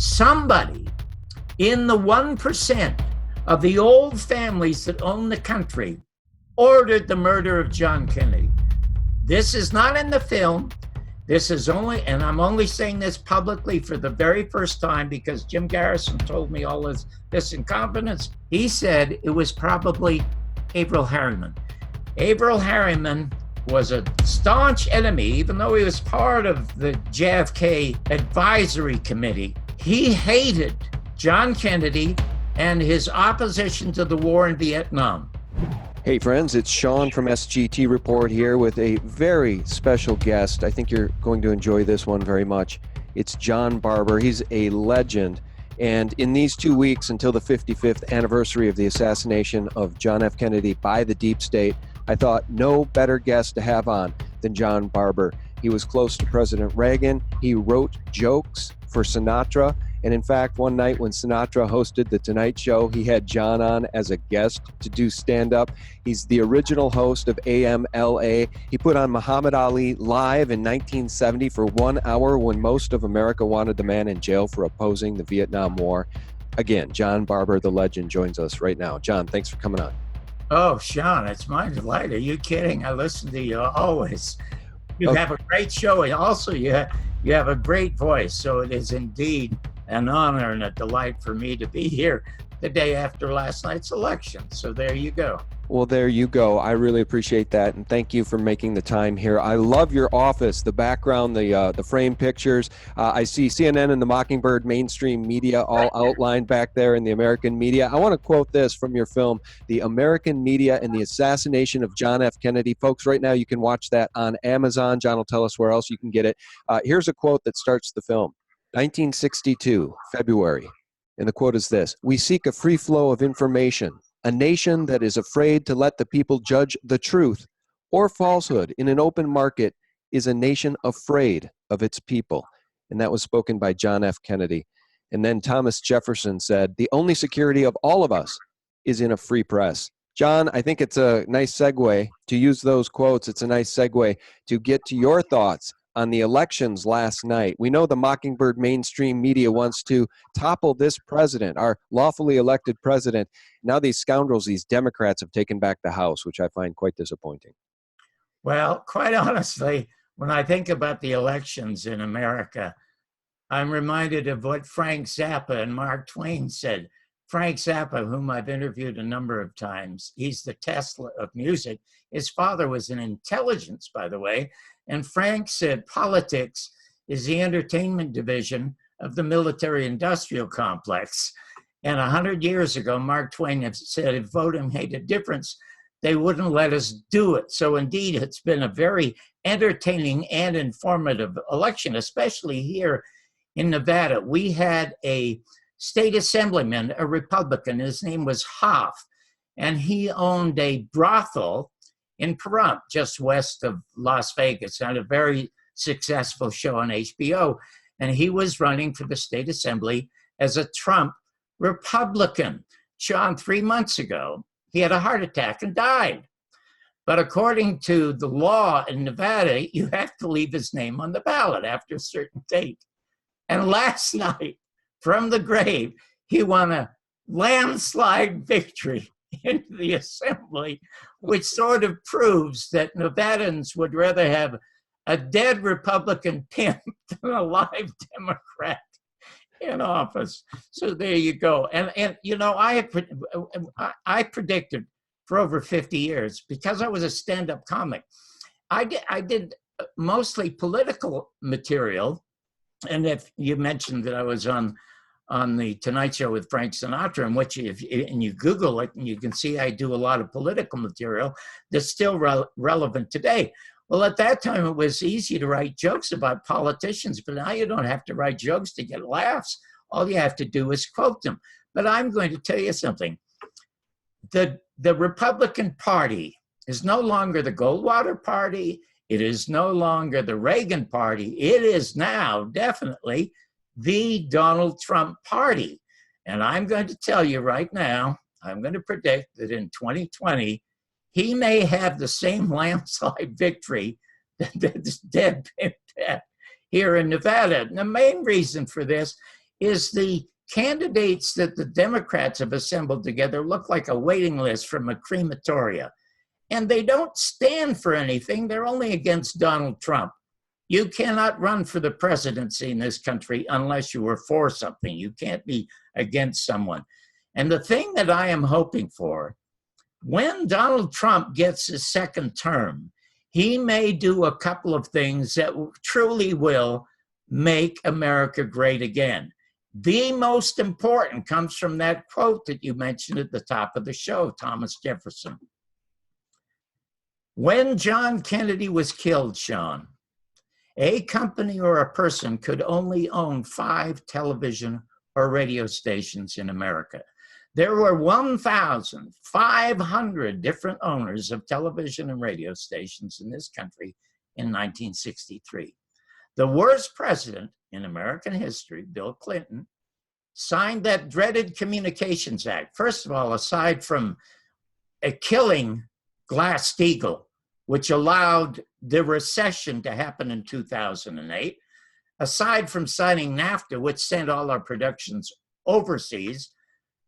somebody in the 1% of the old families that own the country ordered the murder of John Kennedy. This is not in the film. This is only, and I'm only saying this publicly for the very first time because Jim Garrison told me all this in confidence. He said it was probably Averell Harriman. Averell Harriman was a staunch enemy, even though he was part of the JFK advisory committee. He hated John Kennedy and his opposition to the war in Vietnam. Hey friends, it's Sean from SGT Report here with a very special guest. I think you're going to enjoy this one very much. It's John Barbour. He's a legend. And in these 2 weeks until the 55th anniversary of the assassination of John F. Kennedy by the deep state, I thought no better guest to have on than John Barbour. He was close to President Reagan. He wrote jokes for Sinatra. And in fact, one night when Sinatra hosted The Tonight Show, he had John on as a guest to do stand-up. He's the original host of AMLA. He put on Muhammad Ali live in 1970 for 1 hour when most of America wanted the man in jail for opposing the Vietnam War. Again, John Barbour, the legend, joins us right now. John, thanks for coming on. Oh, Sean, it's my delight. Are you kidding? I listen to you always. You have a great show. And also, you have a great voice. So it is indeed an honor and a delight for me to be here the day after last night's election. So there you go. Well, there you go. I really appreciate that, and thank you for making the time here. I love your office, the background, the frame pictures. I see CNN and the Mockingbird mainstream media all outlined back there in the American media. I want to quote this from your film, The American Media and the Assassination of John F. Kennedy. Folks, right now you can watch that on Amazon. John will tell us where else you can get it. Here's a quote that starts the film. 1962, February. And the quote is this: "We seek a free flow of information. A nation that is afraid to let the people judge the truth or falsehood in an open market is a nation afraid of its people." And that was spoken by John F. Kennedy. And then Thomas Jefferson said, "The only security of all of us is in a free press." John, I think it's a nice segue to use those quotes. It's a nice segue to get to your thoughts on the elections last night. We know the Mockingbird mainstream media wants to topple this president, our lawfully elected president. Now these scoundrels, these Democrats, have taken back the House, which I find quite disappointing. Well, quite honestly, when I think about the elections in America, I'm reminded of what Frank Zappa and Mark Twain said. Frank Zappa, whom I've interviewed a number of times, he's the Tesla of music. His father was in intelligence, by the way. And Frank said politics is the entertainment division of the military-industrial complex. And 100 years ago, Mark Twain said if voting made a difference, they wouldn't let us do it. So indeed, it's been a very entertaining and informative election, especially here in Nevada. We had a state assemblyman, a Republican. His name was Hoff, and he owned a brothel in Pahrump, just west of Las Vegas, had a very successful show on HBO. And he was running for the state assembly as a Trump Republican. Sean, 3 months ago, he had a heart attack and died. But according to the law in Nevada, you have to leave his name on the ballot after a certain date. And last night, from the grave, he won a landslide victory into the assembly, which sort of proves that Nevadans would rather have a dead Republican pimp than a live Democrat in office. So there you go. And you know, I predicted for over 50 years, because I was a stand-up comic, I did mostly political material. And if you mentioned that I was on the Tonight Show with Frank Sinatra, in which if you Google it, and you can see I do a lot of political material that's still relevant today. Well, at that time, it was easy to write jokes about politicians, but now you don't have to write jokes to get laughs. All you have to do is quote them. But I'm going to tell you something. The Republican Party is no longer the Goldwater Party. It is no longer the Reagan Party. It is now definitely the Donald Trump Party. And I'm going to tell you right now, I'm going to predict that in 2020, he may have the same landslide victory that this dead pimp had here in Nevada. And the main reason for this is the candidates that the Democrats have assembled together look like a waiting list from a crematoria. And they don't stand for anything. They're only against Donald Trump. You cannot run for the presidency in this country unless you are for something. You can't be against someone. And the thing that I am hoping for, when Donald Trump gets his second term, he may do a couple of things that truly will make America great again. The most important comes from that quote that you mentioned at the top of the show, Thomas Jefferson. When John Kennedy was killed, Sean, a company or a person could only own 5 television or radio stations in America. There were 1,500 different owners of television and radio stations in this country in 1963. The worst president in American history, Bill Clinton, signed that dreaded Communications Act. First of all, aside from killing Glass-Steagall, which allowed the recession to happen in 2008, aside from signing NAFTA, which sent all our productions overseas,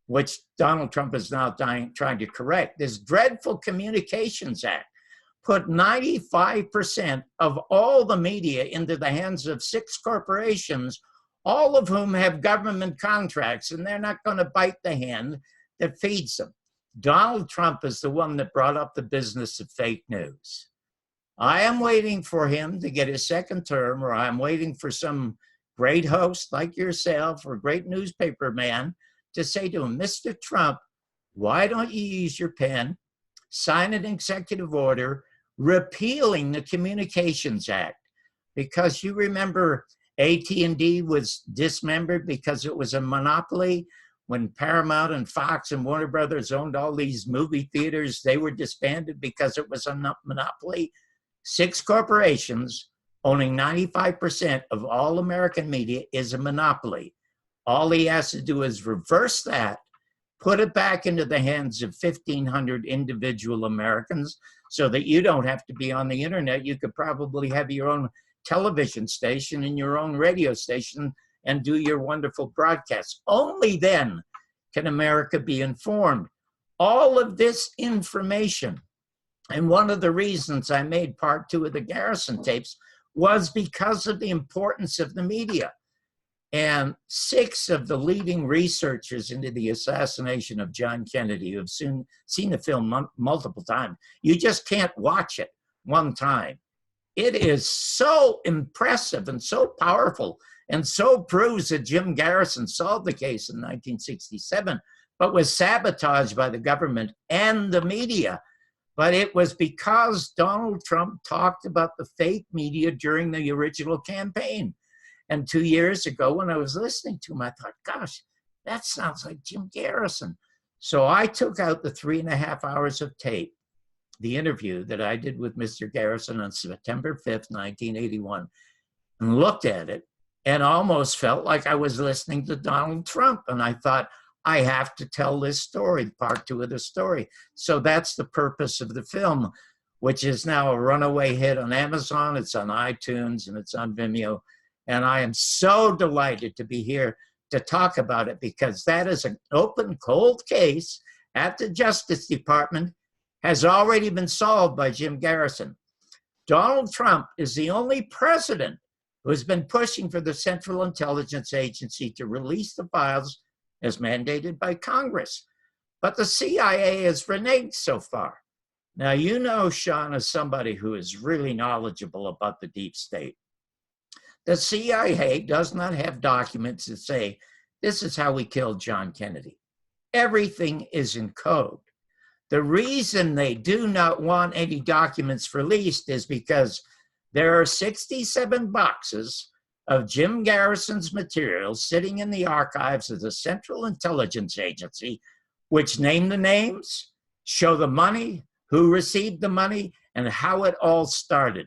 which Donald Trump is now trying to correct, this dreadful Communications Act put 95% of all the media into the hands of 6 corporations, all of whom have government contracts, and they're not going to bite the hand that feeds them. Donald Trump is the one that brought up the business of fake news. I am waiting for him to get his second term, or I'm waiting for some great host like yourself or great newspaper man to say to him, Mr. Trump, why don't you use your pen, sign an executive order repealing the Communications Act? Because you remember AT&T was dismembered because it was a monopoly. When Paramount and Fox and Warner Brothers owned all these movie theaters, they were disbanded because it was a monopoly. 6 corporations owning 95% of all American media is a monopoly. All he has to do is reverse that, put it back into the hands of 1,500 individual Americans so that you don't have to be on the internet. You could probably have your own television station and your own radio station and do your wonderful broadcasts. Only then can America be informed. All of this information, and one of the reasons I made part 2 of the Garrison tapes was because of the importance of the media. And 6 of the leading researchers into the assassination of John Kennedy, who have seen the film multiple times, you just can't watch it one time. It is so impressive and so powerful, and so proves that Jim Garrison solved the case in 1967, but was sabotaged by the government and the media. But it was because Donald Trump talked about the fake media during the original campaign. And 2 years ago, when I was listening to him, I thought, gosh, that sounds like Jim Garrison. So I took out the 3.5 hours of tape, the interview that I did with Mr. Garrison on September 5th, 1981, and looked at it and almost felt like I was listening to Donald Trump. And I thought, I have to tell this story, part 2 of the story. So that's the purpose of the film, which is now a runaway hit on Amazon. It's on iTunes and it's on Vimeo. And I am so delighted to be here to talk about it, because that is an open, cold case at the Justice Department, has already been solved by Jim Garrison. Donald Trump is the only president who has been pushing for the Central Intelligence Agency to release the files as mandated by Congress. But the CIA has reneged so far. Now, you know, Sean, as somebody who is really knowledgeable about the deep state, the CIA does not have documents that say, this is how we killed John Kennedy. Everything is in code. The reason they do not want any documents released is because there are 67 boxes of Jim Garrison's materials sitting in the archives of the Central Intelligence Agency, which name the names, show the money, who received the money, and how it all started.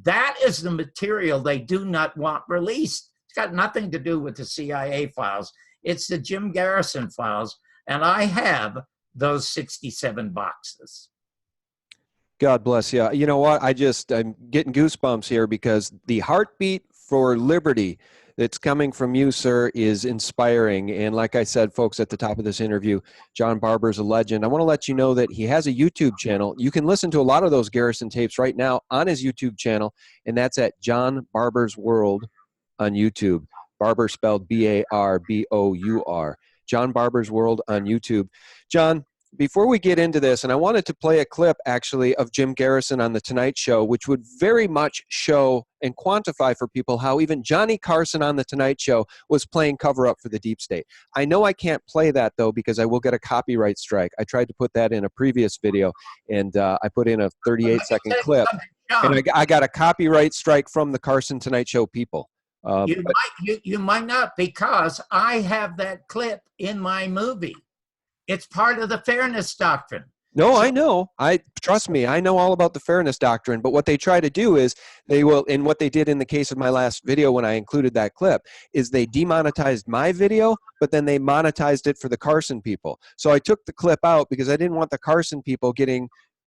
That is the material they do not want released. It's got nothing to do with the CIA files. It's the Jim Garrison files, and I have those 67 boxes. God bless you. You know what? I'm getting goosebumps here, because the heartbeat for liberty that's coming from you, sir, is inspiring. And like I said, folks, at the top of this interview, John Barbour is a legend. I want to let you know that he has a YouTube channel. You can listen to a lot of those Garrison tapes right now on his YouTube channel, and that's at John Barbour's World on YouTube. Barbour spelled B-A-R-B-O-U-R. John Barbour's World on YouTube. John, before we get into this, and I wanted to play a clip actually of Jim Garrison on The Tonight Show, which would very much show and quantify for people how even Johnny Carson on The Tonight Show was playing cover-up for the deep state. I know I can't play that, though, because I will get a copyright strike. I tried to put that in a previous video, and I put in a 38-second clip, and I got a copyright strike from the Carson Tonight Show people. You might not, because I have that clip in my movie. It's part of the fairness doctrine. No, I know. Trust me, I know all about the fairness doctrine. But what they try to do is they will, and what they did in the case of my last video when I included that clip, is they demonetized my video, but then they monetized it for the Carson people. So I took the clip out because I didn't want the Carson people getting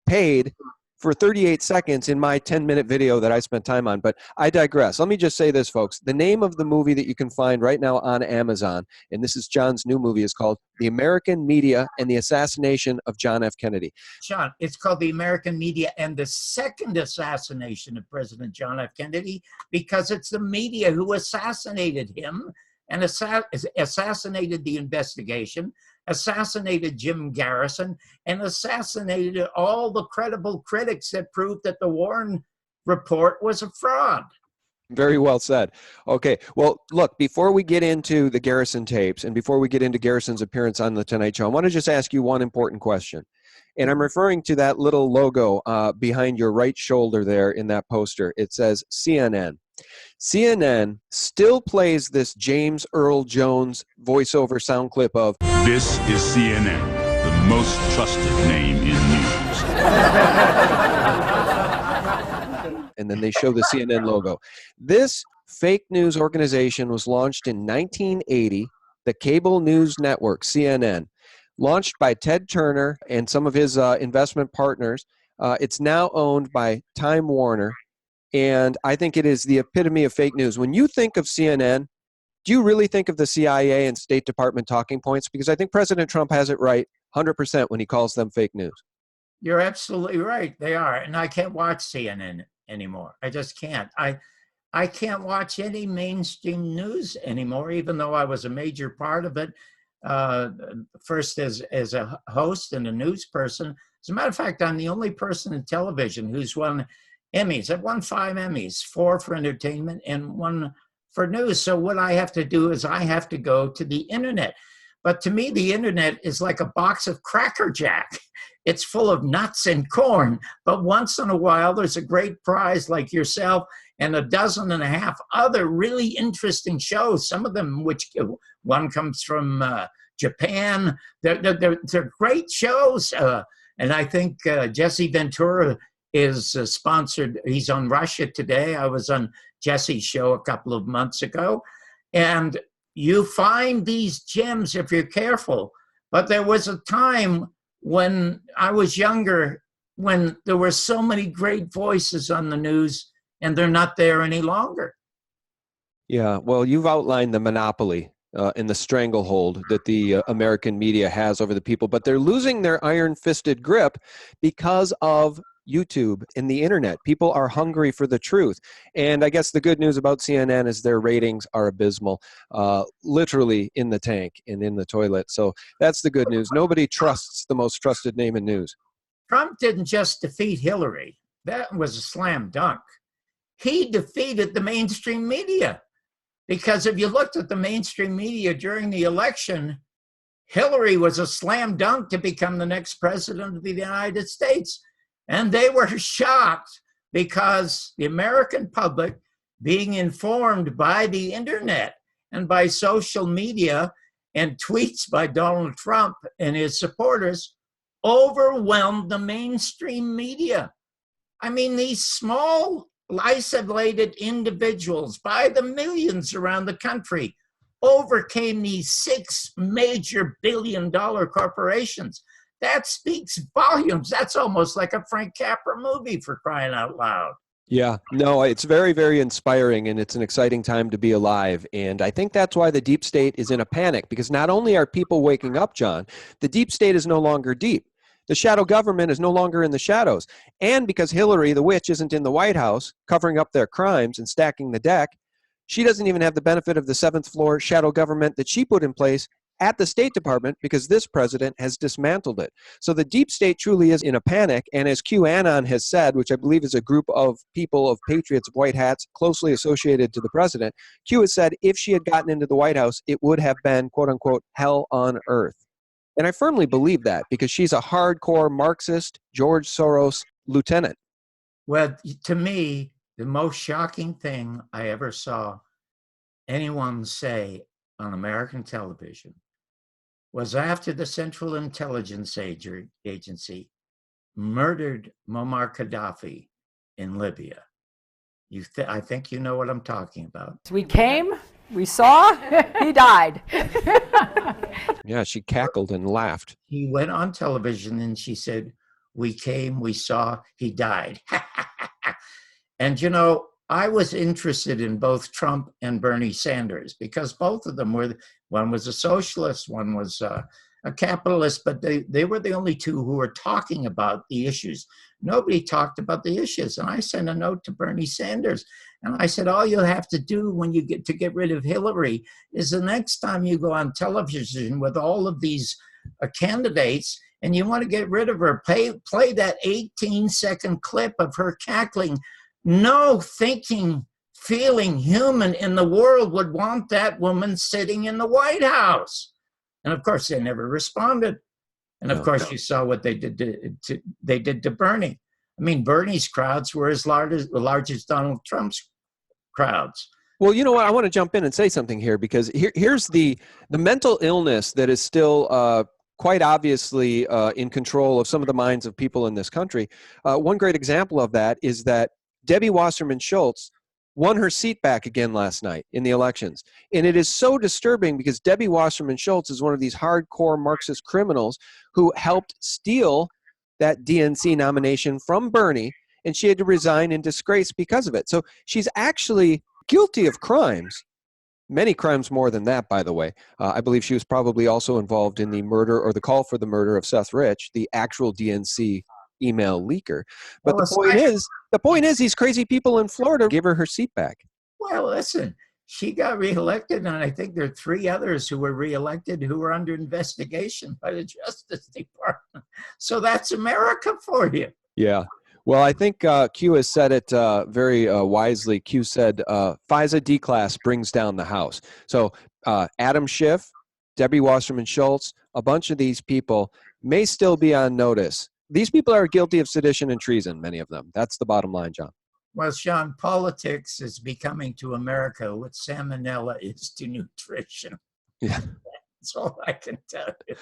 paid for 38 seconds in my 10-minute video that I spent time on. But I digress. Let me just say this, folks. The name of the movie that you can find right now on Amazon, and this is John's new movie, is called The American Media and the Assassination of John F. Kennedy. John, it's called The American Media and the Second Assassination of President John F. Kennedy, because it's the media who assassinated him and assassinated the investigation, assassinated Jim Garrison, and assassinated all the credible critics that proved that the Warren report was a fraud. Very well said. Okay, well, look, before we get into the Garrison tapes and before we get into Garrison's appearance on The Tonight Show, I want to just ask you one important question. And I'm referring to that little logo behind your right shoulder there in that poster. It says CNN. CNN still plays this James Earl Jones voiceover sound clip of, "This is CNN, the most trusted name in news." And then they show the CNN logo. This fake news organization was launched in 1980, the cable news network, CNN, launched by Ted Turner and some of his investment partners. It's now owned by Time Warner. And I think it is the epitome of fake news. When you think of CNN, do you really think of the CIA and State Department talking points? Because I think President Trump has it right 100% when he calls them fake news. You're absolutely right. They are. And I can't watch CNN anymore. I just can't. I can't watch any mainstream news anymore, even though I was a major part of it, first as a host and a news person. As a matter of fact, I'm the only person in television who's won Emmys. I've won 5 Emmys, 4 for entertainment and 1 for news. So what I have to do is I have to go to the internet. But to me, the internet is like a box of Cracker Jack. It's full of nuts and corn. But once in a while, there's a great prize like yourself and 12.5 other really interesting shows. Some of them, which one comes from Japan. They're great shows. And I think Jesse Ventura is sponsored. He's on Russia Today. I was on Jesse's show a couple of months ago. And you find these gems if you're careful. But there was a time when I was younger when there were so many great voices on the news, and they're not there any longer. Yeah, well, you've outlined the monopoly and the stranglehold that the American media has over the people, but they're losing their iron-fisted grip because of YouTube and the internet. People are hungry for the truth. And I guess the good news about CNN is their ratings are abysmal, literally in the tank and in the toilet. So that's the good news. Nobody trusts the most trusted name in news. Trump didn't just defeat Hillary. That was a slam dunk. He defeated the mainstream media. Because if you looked at the mainstream media during the election, Hillary was a slam dunk to become the next president of the United States. And they were shocked because the American public, being informed by the internet and by social media and tweets by Donald Trump and his supporters, overwhelmed the mainstream media. I mean, these small, isolated individuals by the millions around the country overcame these 6 major billion-dollar corporations. That speaks volumes. That's almost like a Frank Capra movie, for crying out loud. Yeah, no, it's very, very inspiring, and it's an exciting time to be alive. And I think that's why the deep state is in a panic, because not only are people waking up, John, the deep state is no longer deep. The shadow government is no longer in the shadows. And because Hillary, the witch, isn't in the White House covering up their crimes and stacking the deck, she doesn't even have the benefit of the seventh floor shadow government that she put in place at the State Department, because this president has dismantled it. So the deep state truly is in a panic. And as QAnon has said, which I believe is a group of people, of patriots, of white hats, closely associated to the president, Q has said if she had gotten into the White House, it would have been, quote unquote, hell on earth. And I firmly believe that, because she's a hardcore Marxist, George Soros lieutenant. Well, to me, the most shocking thing I ever saw anyone say on American television was after the Central Intelligence Agency murdered Muammar Gaddafi in Libya. I think you know what I'm talking about. We came, we saw, he died. Yeah, she cackled and laughed. He went on television and she said, "We came, we saw, he died." And you know, I was interested in both Trump and Bernie Sanders, because both of them one was a socialist, one was a capitalist, but they were the only two who were talking about the issues. Nobody talked about the issues. And I sent a note to Bernie Sanders and I said, all you'll have to do when you get rid of Hillary is the next time you go on television with all of these candidates and you want to get rid of her, play that 18-second clip of her cackling. No thinking, feeling human in the world would want that woman sitting in the White House. And of course, they never responded. And of course, you saw what they did to Bernie. I mean, Bernie's crowds were as large as the largest Donald Trump's crowds. Well, you know what? I want to jump in and say something here, because here's the mental illness that is still quite obviously in control of some of the minds of people in this country. One great example of that is that Debbie Wasserman Schultz won her seat back again last night in the elections. And it is so disturbing, because Debbie Wasserman Schultz is one of these hardcore Marxist criminals who helped steal that DNC nomination from Bernie, and she had to resign in disgrace because of it. So she's actually guilty of crimes, many crimes more than that, by the way. I believe she was probably also involved in the murder, or the call for the murder, of Seth Rich, the actual DNC email leaker. But the point is these crazy people in Florida give her seat back. Well, listen, she got reelected, and I think there are 3 others who were reelected who were under investigation by the Justice Department. So that's America for you. Yeah. Well, I think Q has said it very wisely. Q said, FISA D-class brings down the House. So Adam Schiff, Debbie Wasserman Schultz, a bunch of these people may still be on notice. These people are guilty of sedition and treason, many of them. That's the bottom line, John. Well, Sean, politics is becoming to America what salmonella is to nutrition. Yeah. That's all I can tell you.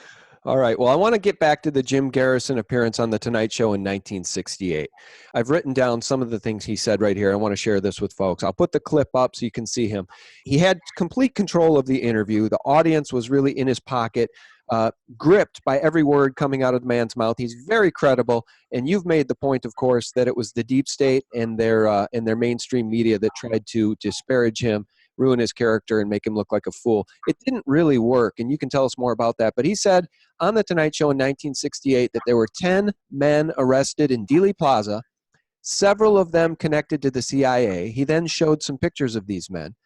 All right. Well, I want to get back to the Jim Garrison appearance on The Tonight Show in 1968. I've written down some of the things he said right here. I want to share this with folks. I'll put the clip up so you can see him. He had complete control of the interview. The audience was really in his pocket, gripped by every word coming out of the man's mouth. He's very credible. And you've made the point, of course, that it was the deep state and their mainstream media that tried to disparage him, ruin his character, and make him look like a fool. It didn't really work, and you can tell us more about that. But he said on The Tonight Show in 1968 that there were 10 men arrested in Dealey Plaza, several of them connected to the CIA. He then showed some pictures of these men.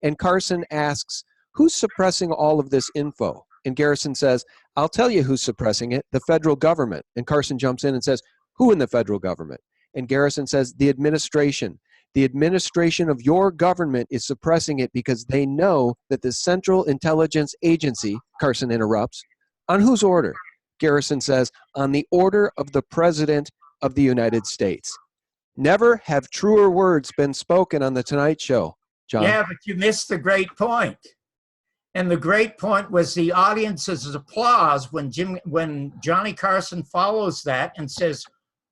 And Carson asks, who's suppressing all of this info? And Garrison says, I'll tell you who's suppressing it, the federal government. And Carson jumps in and says, who in the federal government? And Garrison says, the administration. The administration of your government is suppressing it because they know that the Central Intelligence Agency, Carson interrupts, on whose order? Garrison says, on the order of the President of the United States. Never have truer words been spoken on The Tonight Show, John. Yeah, but you missed the great point. And the great point was the audience's applause when Johnny Carson follows that and says,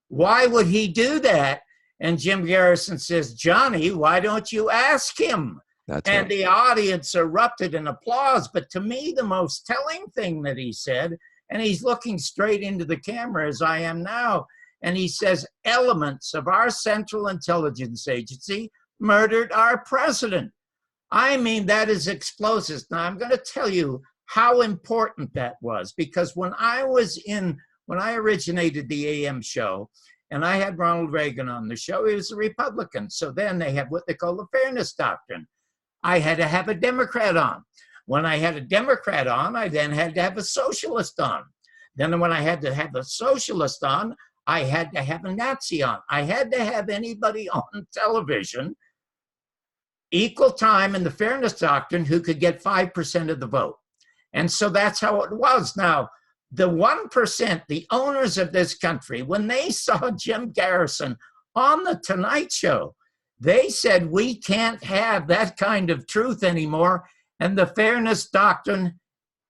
why would he do that? And Jim Garrison says, Johnny, why don't you ask him? That's and right. The audience erupted in applause. But to me, the most telling thing that he said, and he's looking straight into the camera as I am now, And he says, elements of our Central Intelligence Agency murdered our president. I mean, that is explosive. Now, I'm going to tell you how important that was, because when I originated the AM show, and I had Ronald Reagan on the show, he was a Republican. So then they have what they call the fairness doctrine. I had to have a Democrat on. When I had a Democrat on, I then had to have a socialist on. Then when I had to have a socialist on, I had to have a Nazi on. I had to have anybody on television, equal time in the fairness doctrine, who could get 5% of the vote. And so that's how it was. Now, the 1%, the owners of this country, when they saw Jim Garrison on the Tonight Show, they said, we can't have that kind of truth anymore. And the fairness doctrine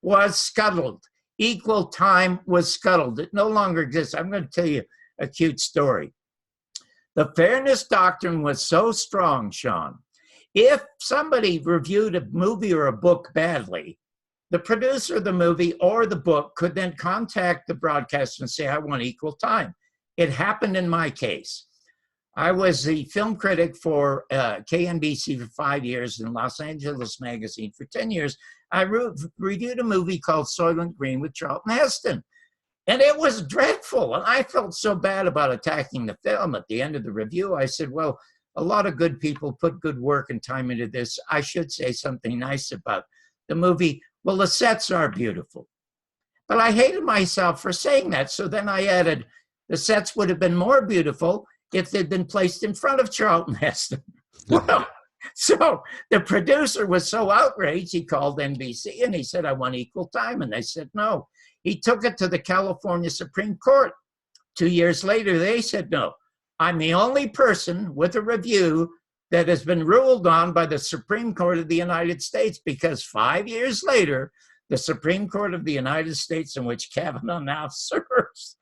was scuttled. Equal time was scuttled. It no longer exists. I'm going to tell you a cute story. The fairness doctrine was so strong, Sean. If somebody reviewed a movie or a book badly, the producer of the movie or the book could then contact the broadcaster and say, I want equal time. It happened in my case. I was the film critic for KNBC for 5 years and Los Angeles Magazine for 10 years. I reviewed a movie called Soylent Green with Charlton Heston. And it was dreadful. And I felt so bad about attacking the film. At the end of the review, I said, well, a lot of good people put good work and time into this. I should say something nice about the movie. Well, the sets are beautiful. But I hated myself for saying that. So then I added, the sets would have been more beautiful if they'd been placed in front of Charlton Heston. Well, so the producer was so outraged, he called NBC and he said, I want equal time. And they said, no. He took it to the California Supreme Court. 2 years later, they said, no. I'm the only person with a review that has been ruled on by the Supreme Court of the United States, because 5 years later, the Supreme Court of the United States, in which Kavanaugh now serves,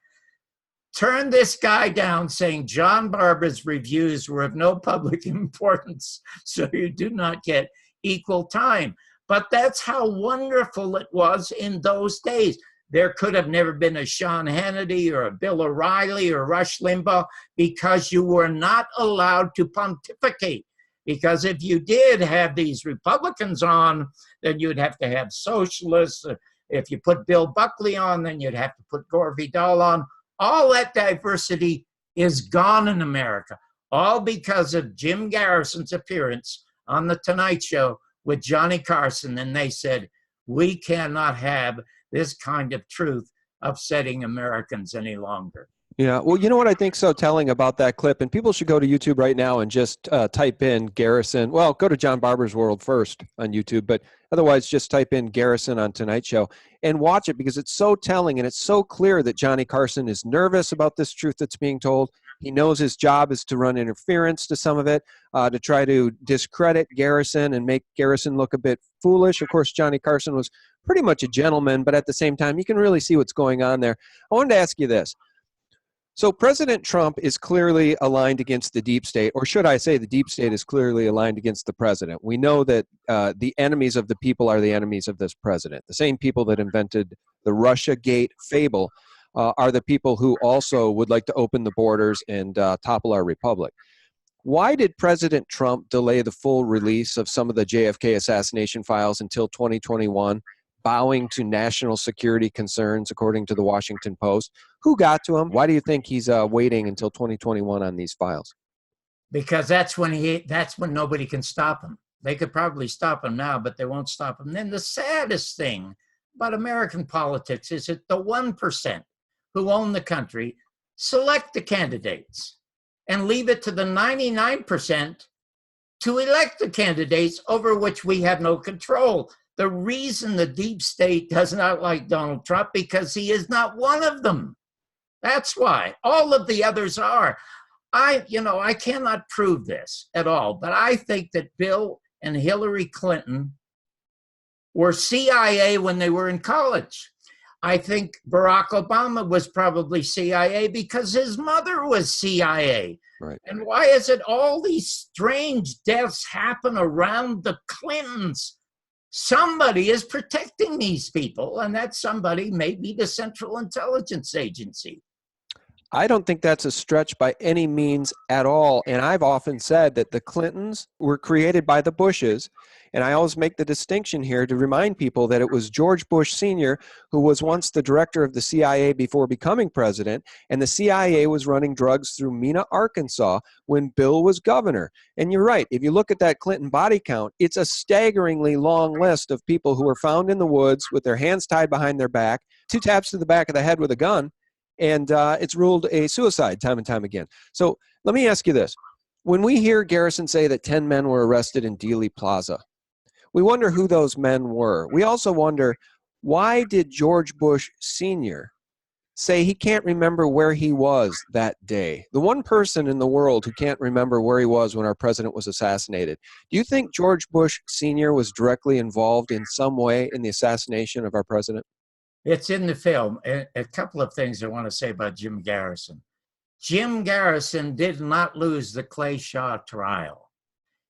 turned this guy down, saying John Barbour's reviews were of no public importance, so you do not get equal time. But that's how wonderful it was in those days. There could have never been a Sean Hannity or a Bill O'Reilly or Rush Limbaugh, because you were not allowed to pontificate. Because if you did have these Republicans on, then you'd have to have socialists. If you put Bill Buckley on, then you'd have to put Gore Vidal on. All that diversity is gone in America, all because of Jim Garrison's appearance on The Tonight Show with Johnny Carson. And they said, we cannot have this kind of truth upsetting Americans any longer. Yeah, well, you know what I think so telling about that clip, and people should go to YouTube right now and just type in Garrison. Well, go to John Barbour's World first on YouTube, but otherwise just type in Garrison on Tonight Show and watch it, because it's so telling and it's so clear that Johnny Carson is nervous about this truth that's being told. He knows his job is to run interference to some of it, to try to discredit Garrison and make Garrison look a bit foolish. Of course, Johnny Carson was pretty much a gentleman, but at the same time, you can really see what's going on there. I wanted to ask you this. So President Trump is clearly aligned against the deep state, or should I say the deep state is clearly aligned against the president. We know that the enemies of the people are the enemies of this president. The same people that invented the Russiagate fable are the people who also would like to open the borders and topple our republic. Why did President Trump delay the full release of some of the JFK assassination files until 2021, bowing to national security concerns, according to the Washington Post? Who got to him? Why do you think he's waiting until 2021 on these files? Because that's when nobody can stop him. They could probably stop him now, but they won't stop him. Then the saddest thing about American politics is that the 1% who own the country select the candidates and leave it to the 99% to elect the candidates over which we have no control. The reason the deep state does not like Donald Trump, because he is not one of them. That's why. All of the others are. I cannot prove this at all, but I think that Bill and Hillary Clinton were CIA when they were in college. I think Barack Obama was probably CIA because his mother was CIA. Right. And why is it all these strange deaths happen around the Clintons? Somebody is protecting these people, and that somebody may be the Central Intelligence Agency. I don't think that's a stretch by any means at all. And I've often said that the Clintons were created by the Bushes. And I always make the distinction here to remind people that it was George Bush Sr. who was once the director of the CIA before becoming president. And the CIA was running drugs through Mena, Arkansas when Bill was governor. And you're right. If you look at that Clinton body count, it's a staggeringly long list of people who were found in the woods with their hands tied behind their back, 2 taps to the back of the head with a gun. And it's ruled a suicide time and time again. So let me ask you this. When we hear Garrison say that 10 men were arrested in Dealey Plaza, we wonder who those men were. We also wonder, why did George Bush Sr. say he can't remember where he was that day? The one person in the world who can't remember where he was when our president was assassinated. Do you think George Bush Sr. was directly involved in some way in the assassination of our president? It's in the film. A couple of things I want to say about Jim Garrison. Jim Garrison did not lose the Clay Shaw trial.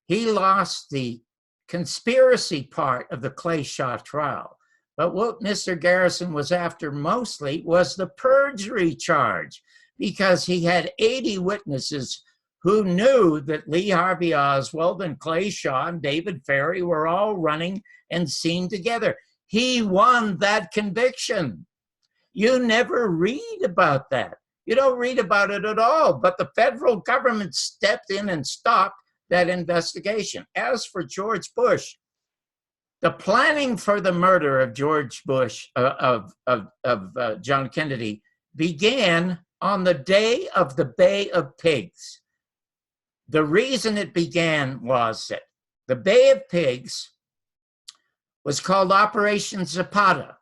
He lost the conspiracy part of the Clay Shaw trial. But what Mr. Garrison was after mostly was the perjury charge, because he had 80 witnesses who knew that Lee Harvey Oswald and Clay Shaw and David Ferrie were all running and seen together. He won that conviction. You never read about that. You don't read about it at all. But the federal government stepped in and stopped that investigation. As for George Bush, the planning for the murder of George Bush, John Kennedy, began on the day of the Bay of Pigs. The reason it began was that the Bay of Pigs was called Operation Zapata.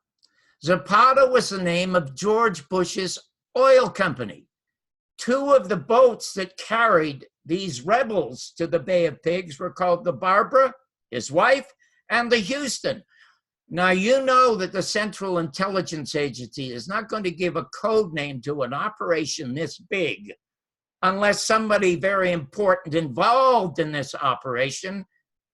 Zapata was the name of George Bush's oil company. 2 of the boats that carried these rebels to the Bay of Pigs were called the Barbara, his wife, and the Houston. Now, you know that the Central Intelligence Agency is not going to give a code name to an operation this big unless somebody very important involved in this operation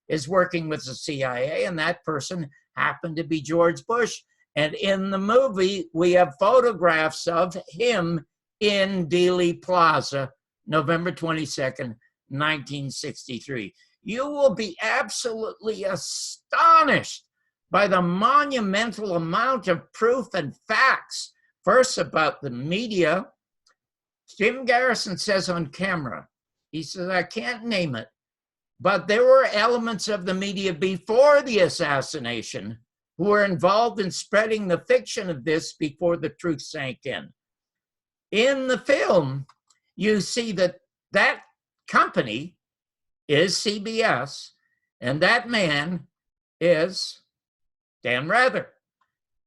is working with the CIA, and that person happened to be George Bush. And in the movie, we have photographs of him in Dealey Plaza, November 22nd, 1963. You will be absolutely astonished by the monumental amount of proof and facts. First, about the media. Jim Garrison says on camera, he says, I can't name it, but there were elements of the media before the assassination who were involved in spreading the fiction of this before the truth sank in. In the film, you see that that company is CBS, and that man is Dan Rather,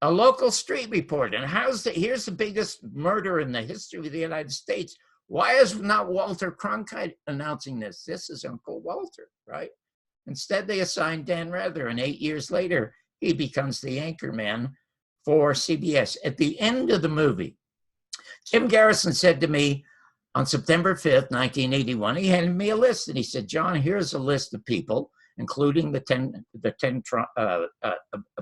a local street reporter. And here's the biggest murder in the history of the United States. Why is not Walter Cronkite announcing this? This is Uncle Walter, right? Instead, they assigned Dan Rather, and 8 years later, he becomes the anchor man for CBS. At the end of the movie, Jim Garrison said to me on September 5th, 1981, he handed me a list, and he said, John, here's a list of people, including the 10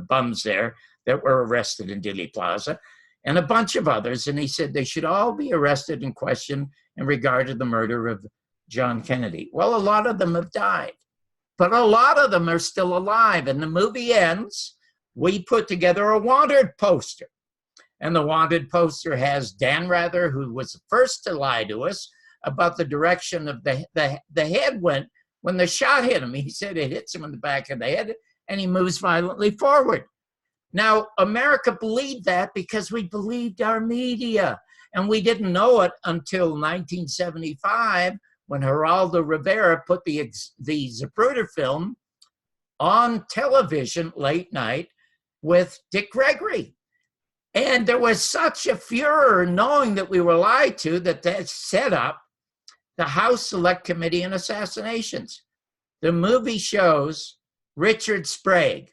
bums there that were arrested in Dealey Plaza, and a bunch of others. And he said they should all be arrested and questioned in regard to the murder of John Kennedy. Well, a lot of them have died, but a lot of them are still alive. And the movie ends, we put together a wanted poster. And the wanted poster has Dan Rather, who was the first to lie to us about the direction of the head went when the shot hit him. He said it hits him in the back of the head, and he moves violently forward. Now, America believed that because we believed our media, and we didn't know it until 1975 when Geraldo Rivera put the Zapruder film on television late night with Dick Gregory. And there was such a furor knowing that we were lied to that set up the House Select Committee on Assassinations. The movie shows Richard Sprague,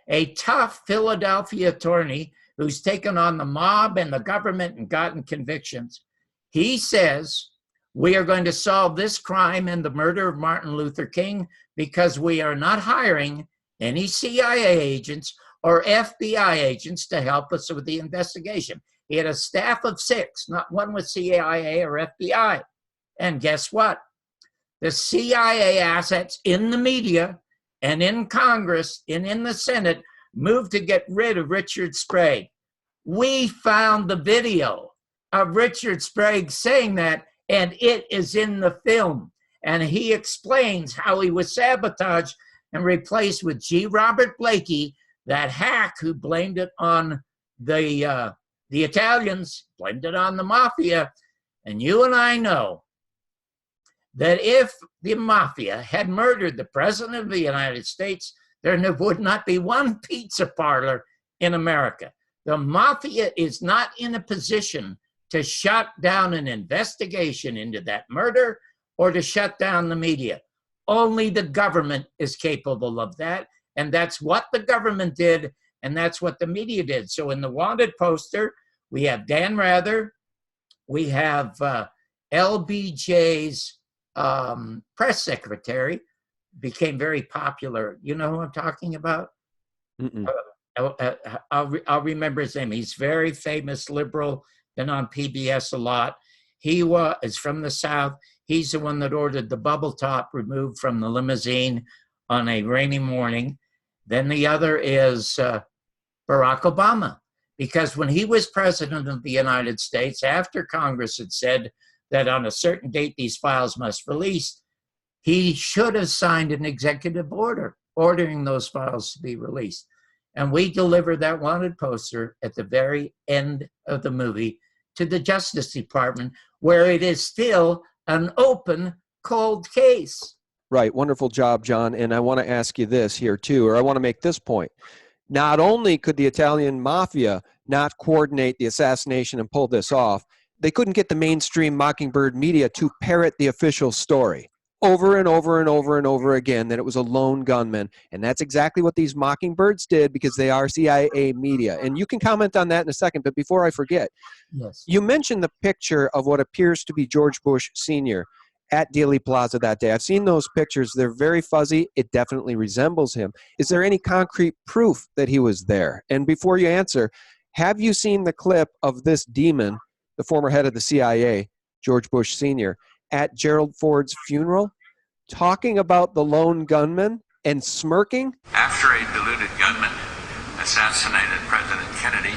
a tough Philadelphia attorney who's taken on the mob and the government and gotten convictions. He says, we are going to solve this crime and the murder of Martin Luther King because we are not hiring any CIA agents or FBI agents to help us with the investigation. He had a staff of 6, not one was CIA or FBI. And guess what? The CIA assets in the media and in Congress and in the Senate moved to get rid of Richard Sprague. We found the video of Richard Sprague saying that, and it is in the film. And he explains how he was sabotaged and replaced with G. Robert Blakey, that hack who blamed it on the Italians, blamed it on the mafia. And you and I know that if the mafia had murdered the president of the United States, there would not be one pizza parlor in America. The mafia is not in a position to shut down an investigation into that murder or to shut down the media. Only the government is capable of that. And that's what the government did, and that's what the media did. So in the wanted poster, we have Dan Rather, we have LBJ's press secretary, became very popular. You know who I'm talking about? I'll remember his name. He's very famous liberal, been on PBS a lot. He is from the South. He's the one that ordered the bubble top removed from the limousine on a rainy morning. Then the other is Barack Obama, because when he was president of the United States, after Congress had said that on a certain date these files must release, he should have signed an executive order ordering those files to be released. And we delivered that wanted poster at the very end of the movie to the Justice Department, where it is still an open, cold case. Right. Wonderful job, John. And I want to ask you this here too, or I want to make this point. Not only could the Italian mafia not coordinate the assassination and pull this off, they couldn't get the mainstream Mockingbird media to parrot the official story over and over and over and over again that it was a lone gunman. And that's exactly what these Mockingbirds did, because they are CIA media. And you can comment on that in a second, but before I forget, yes, you mentioned the picture of what appears to be George Bush Sr. at Dealey Plaza that day. I've seen those pictures. They're very fuzzy. It definitely resembles him. Is there any concrete proof that he was there? And before you answer, have you seen the clip of this demon, the former head of the CIA, George Bush Sr., at Gerald Ford's funeral, talking about the lone gunman and smirking? After a deluded gunman assassinated President Kennedy,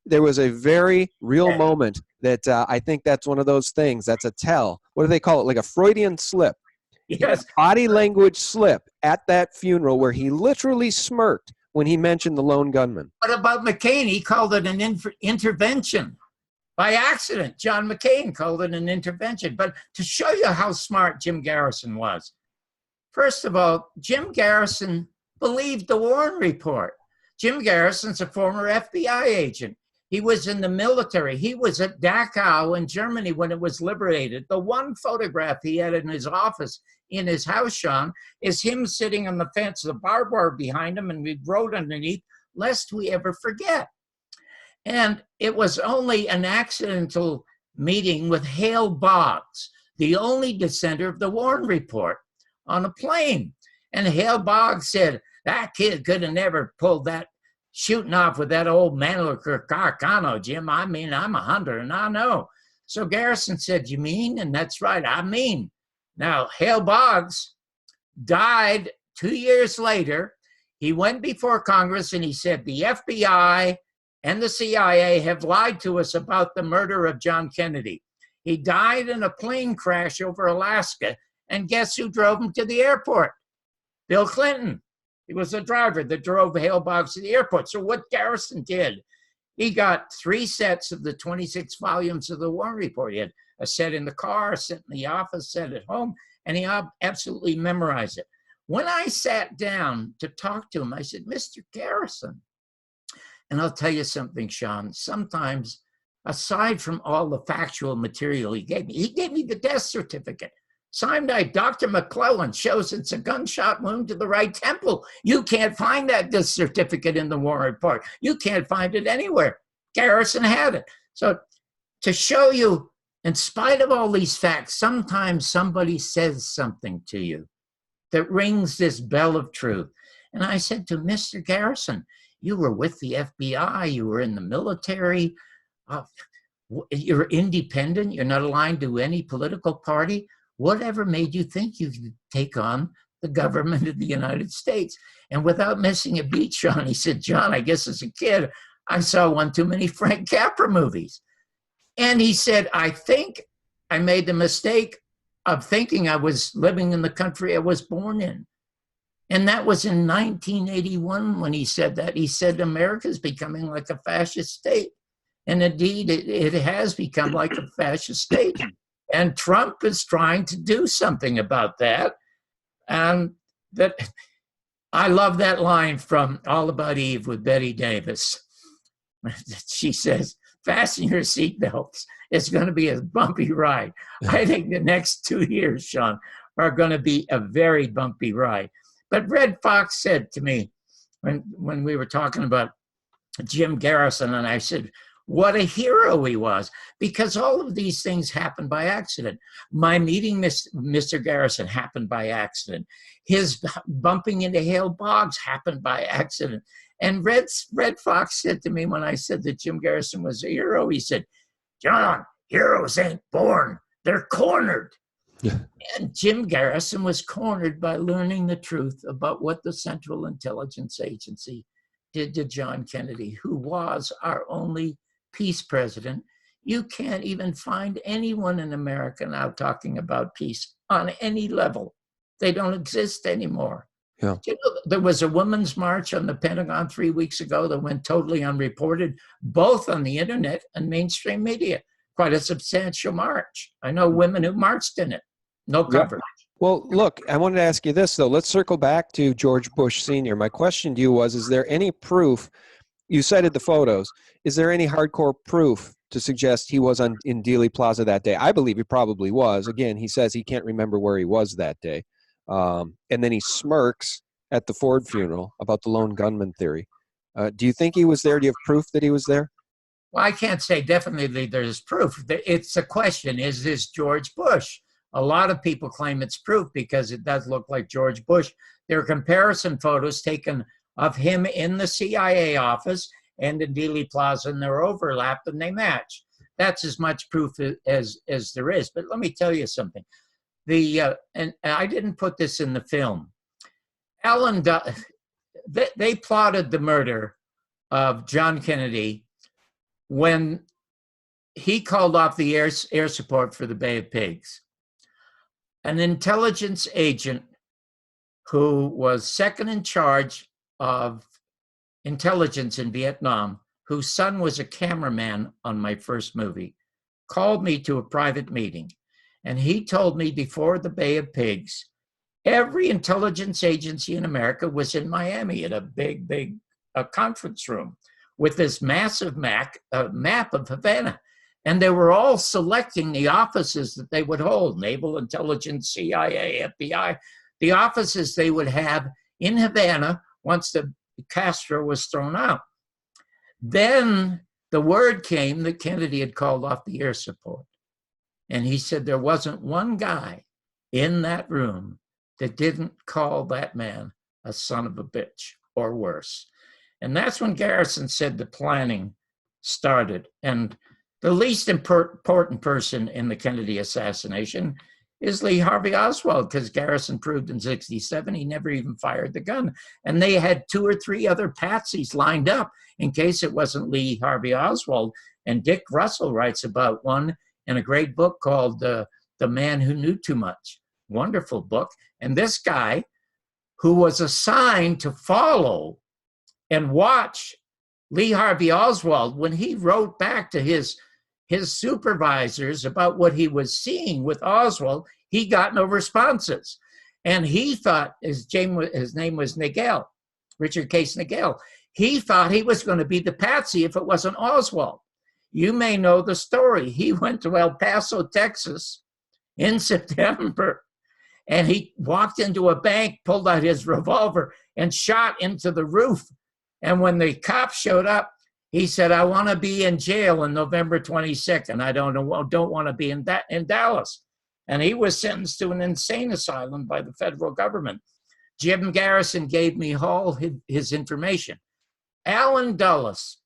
There was a very real moment that I think that's one of those things. That's a tell. What do they call it? Like a Freudian slip. yes. Body language slip at that funeral where he literally smirked when he mentioned the lone gunman. What about McCain? He called it an intervention. By accident, John McCain called it an intervention. But to show you how smart Jim Garrison was, first of all, Jim Garrison believed the Warren report. Jim Garrison's a former FBI agent. He was in the military. He was at Dachau in Germany when it was liberated. The one photograph he had in his office, in his house, Sean, is him sitting on the fence, the barbed wire behind him, and we wrote underneath, "Lest we ever forget." And it was only an accidental meeting with Hale Boggs, the only dissenter of the Warren report, on a plane. And Hale Boggs said, "That kid could have never pulled that shooting off with that old Manuel Carcano, Jim. I mean, I'm a hunter and I know." So Garrison said, "You mean?" And that's right, I mean. Now, Hale Boggs died 2 years later. He went before Congress and he said, "The FBI and the CIA have lied to us about the murder of John Kennedy. He died in a plane crash over Alaska. And guess who drove him to the airport? Bill Clinton. He was the driver that drove Hale Boggs to the airport." So what Garrison did, he got 3 sets of the 26 volumes of the Warren report. He had a set in the car, a set in the office, a set at home, and he absolutely memorized it. When I sat down to talk to him, I said, "Mr. Garrison," and I'll tell you something, Sean, sometimes, aside from all the factual material he gave me the death certificate. Signed by Dr. McClellan, shows it's a gunshot wound to the right temple. You can't find that death certificate in the Warren report. You can't find it anywhere. Garrison had it. So to show you, in spite of all these facts, sometimes somebody says something to you that rings this bell of truth. And I said to Mr. Garrison, you were with the FBI, you were in the military, you're independent, you're not aligned to any political party. Whatever made you think you could take on the government of the United States? And without missing a beat, Sean, he said, John, I guess as a kid, I saw one too many Frank Capra movies. And he said, I think I made the mistake of thinking I was living in the country I was born in. And that was in 1981 when he said that. He said, America is becoming like a fascist state. And indeed, it has become like a fascist state. And Trump is trying to do something about that. And that I love that line from All About Eve with Betty Davis. She says, fasten your seatbelts. It's going to be a bumpy ride. I think the next 2 years, Sean, are going to be a very bumpy ride. But Red Fox said to me when we were talking about Jim Garrison, and I said, what a hero he was, because all of these things happened by accident. My meeting Mr. Garrison happened by accident. His bumping into Hale Boggs happened by accident. And Red Fox said to me when I said that Jim Garrison was a hero, he said, John, heroes ain't born, they're cornered. Yeah. And Jim Garrison was cornered by learning the truth about what the Central Intelligence Agency did to John Kennedy, who was our only peace president. You can't even find anyone in America now talking about peace on any level. They don't exist anymore. Yeah. You know, there was a women's march on the Pentagon 3 weeks ago that went totally unreported, both on the internet and mainstream media. Quite a substantial march. I know women who marched in it. No coverage. Yep. Well, look, I wanted to ask you this, though. Let's circle back to George Bush Sr. My question to you was, is there any proof? You cited the photos. Is there any hardcore proof to suggest he was in Dealey Plaza that day? I believe he probably was. Again, he says he can't remember where he was that day. And then he smirks at the Ford funeral about the lone gunman theory. Do you think he was there? Do you have proof that he was there? Well, I can't say definitely there's proof. It's a question, is this George Bush? A lot of people claim it's proof because it does look like George Bush. There are comparison photos taken of him in the CIA office and in Dealey Plaza, and they're overlapped and they match. That's as much proof as there is. But let me tell you something. And I didn't put this in the film. They plotted the murder of John Kennedy when he called off the air support for the Bay of Pigs. An intelligence agent who was second in charge of intelligence in Vietnam, whose son was a cameraman on my first movie, called me to a private meeting. And he told me before the Bay of Pigs, every intelligence agency in America was in Miami at a big conference room with this massive map of Havana. And they were all selecting the offices that they would hold, Naval Intelligence, CIA, FBI, the offices they would have in Havana once the Castro was thrown out. Then the word came that Kennedy had called off the air support. And he said there wasn't one guy in that room that didn't call that man a son of a bitch or worse. And that's when Garrison said the planning started. And the least important person in the Kennedy assassination is Lee Harvey Oswald, because Garrison proved in '67 he never even fired the gun. And they had 2 or 3 other patsies lined up in case it wasn't Lee Harvey Oswald. And Dick Russell writes about one in a great book called The Man Who Knew Too Much. Wonderful book. And this guy, who was assigned to follow and watch Lee Harvey Oswald, when he wrote back to his supervisors about what he was seeing with Oswald, he got no responses. And he thought, his name was Nagel, Richard Case Nagel. He thought he was going to be the patsy if it wasn't Oswald. You may know the story. He went to El Paso, Texas in September, and he walked into a bank, pulled out his revolver, and shot into the roof. And when the cops showed up, He said, I want to be in jail on November 22nd. I don't want to be in Dallas. And he was sentenced to an insane asylum by the federal government. Jim Garrison gave me all his information. Allen Dulles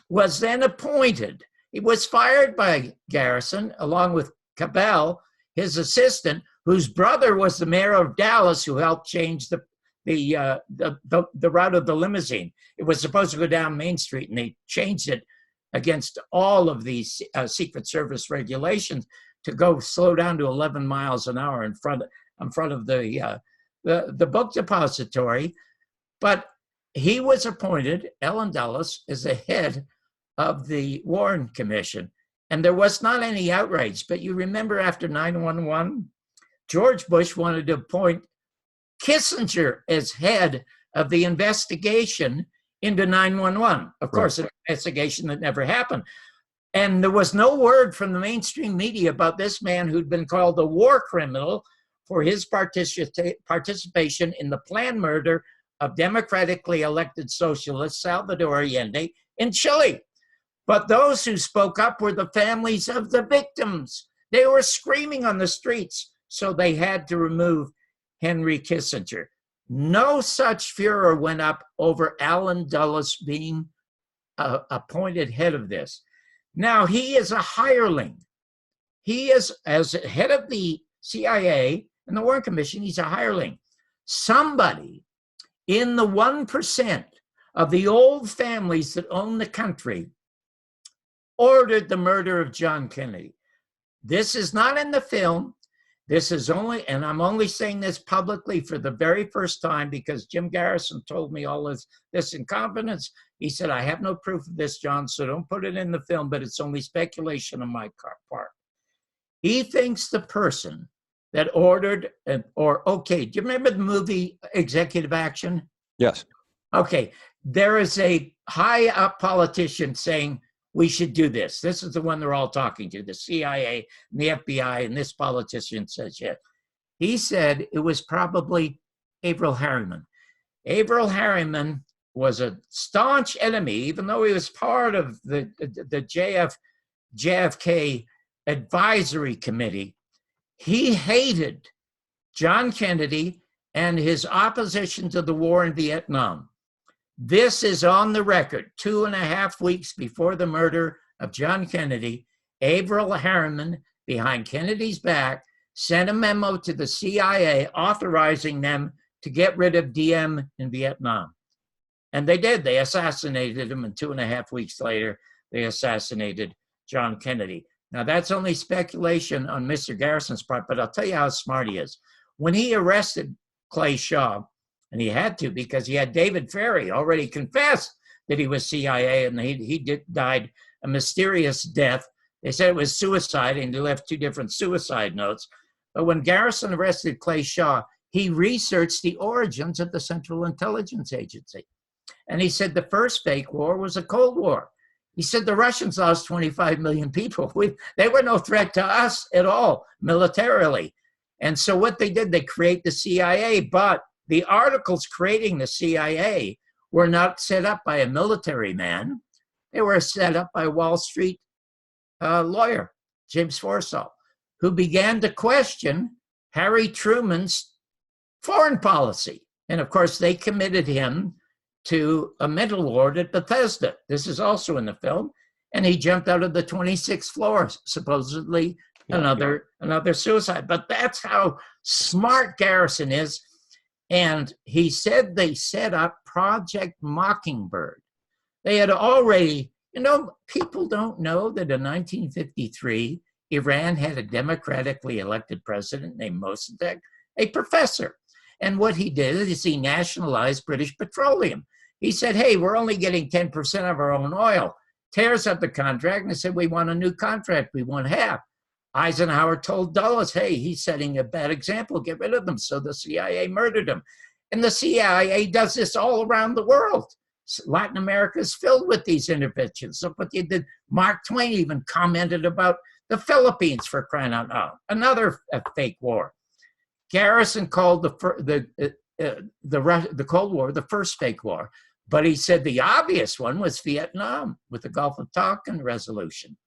was then appointed. He was fired by Garrison, along with Cabell, his assistant, whose brother was the mayor of Dallas, who helped change the route of the limousine. It was supposed to go down Main Street, and they changed it against all of these Secret Service regulations to go slow down to 11 miles an hour in front of the book depository. But he was appointed, Allen Dulles, as the head of the Warren Commission. And there was not any outrage. But you remember after 9/11, George Bush wanted to appoint Kissinger as head of the investigation into 9/11. Of course, an investigation that never happened. And there was no word from the mainstream media about this man who'd been called a war criminal for his participation in the planned murder of democratically elected socialist Salvador Allende in Chile. But those who spoke up were the families of the victims. They were screaming on the streets, so they had to remove Henry Kissinger. No such furor went up over Allen Dulles being appointed head of this. Now, he is a hireling. He is, as head of the CIA and the Warren Commission, he's a hireling. Somebody in the 1% of the old families that own the country ordered the murder of John Kennedy. This is not in the film. This is only, and I'm only saying this publicly for the very first time because Jim Garrison told me all this in confidence. He said, I have no proof of this, John, so don't put it in the film, but it's only speculation on my part. He thinks the person that ordered, do you remember the movie Executive Action? Yes. Okay, there is a high up politician saying, we should do this. This is the one they're all talking to, the CIA and the FBI, and this politician says, yeah. He said it was probably Averell Harriman. Averell Harriman was a staunch enemy, even though he was part of the JFK Advisory Committee. He hated John Kennedy and his opposition to the war in Vietnam. This is on the record. 2.5 weeks before the murder of John Kennedy, Averell Harriman, behind Kennedy's back, sent a memo to the CIA authorizing them to get rid of DM in Vietnam. And they did. They assassinated him, and 2.5 weeks later, they assassinated John Kennedy. Now, that's only speculation on Mr. Garrison's part, but I'll tell you how smart he is. When he arrested Clay Shaw, and he had to because he had David Ferrie already confessed that he was CIA, and he died a mysterious death. They said it was suicide, and he left 2 different suicide notes. But when Garrison arrested Clay Shaw, he researched the origins of the Central Intelligence Agency. And he said the first fake war was a Cold War. He said the Russians lost 25 million people. They were no threat to us at all, militarily. And so what they did, they create the CIA, but the articles creating the CIA were not set up by a military man. They were set up by a Wall Street lawyer, James Forrestal, who began to question Harry Truman's foreign policy. And of course, they committed him to a mental ward at Bethesda. This is also in the film. And he jumped out of the 26th floor, supposedly another suicide. But that's how smart Garrison is. And he said they set up Project Mockingbird. They had already, people don't know that in 1953, Iran had a democratically elected president named Mossadegh, a professor. And what he did is he nationalized British Petroleum. He said, hey, we're only getting 10% of our own oil. Tears up the contract and they said, we want a new contract. We want half. Eisenhower told Dulles, hey, he's setting a bad example. Get rid of them. So the CIA murdered him. And the CIA does this all around the world. Latin America is filled with these interventions. So what they did, Mark Twain even commented about the Philippines, for crying out loud. Another fake war. Garrison called the Cold War the first fake war. But he said the obvious one was Vietnam with the Gulf of Tonkin resolution.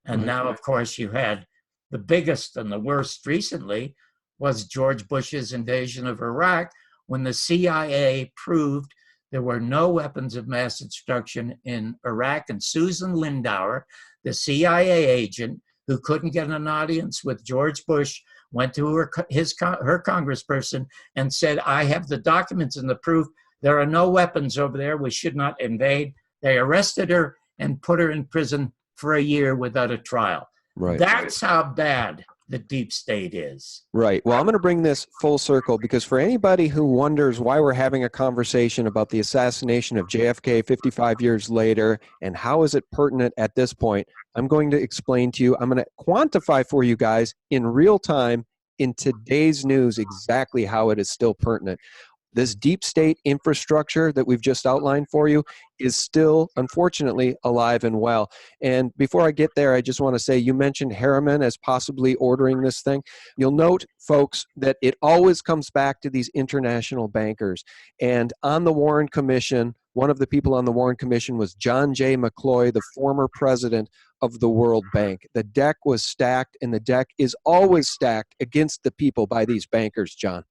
And now, of course, you had the biggest and the worst recently was George Bush's invasion of Iraq, when the CIA proved there were no weapons of mass destruction in Iraq. And Susan Lindauer, the CIA agent who couldn't get an audience with George Bush, went to her congressperson and said, I have the documents and the proof. There are no weapons over there. We should not invade. They arrested her and put her in prison for a year without a trial. Right. That's how bad the deep state is. Right. Well, I'm going to bring this full circle, because for anybody who wonders why we're having a conversation about the assassination of JFK 55 years later and how is it pertinent at this point, I'm going to explain to you, I'm going to quantify for you guys in real time in today's news exactly how it is still pertinent. This deep state infrastructure that we've just outlined for you is still, unfortunately, alive and well. And before I get there, I just want to say, you mentioned Harriman as possibly ordering this thing. You'll note, folks, that it always comes back to these international bankers. And on the Warren Commission, one of the people on the Warren Commission was John J. McCloy, the former president of the World Bank. The deck was stacked, and the deck is always stacked against the people by these bankers, John.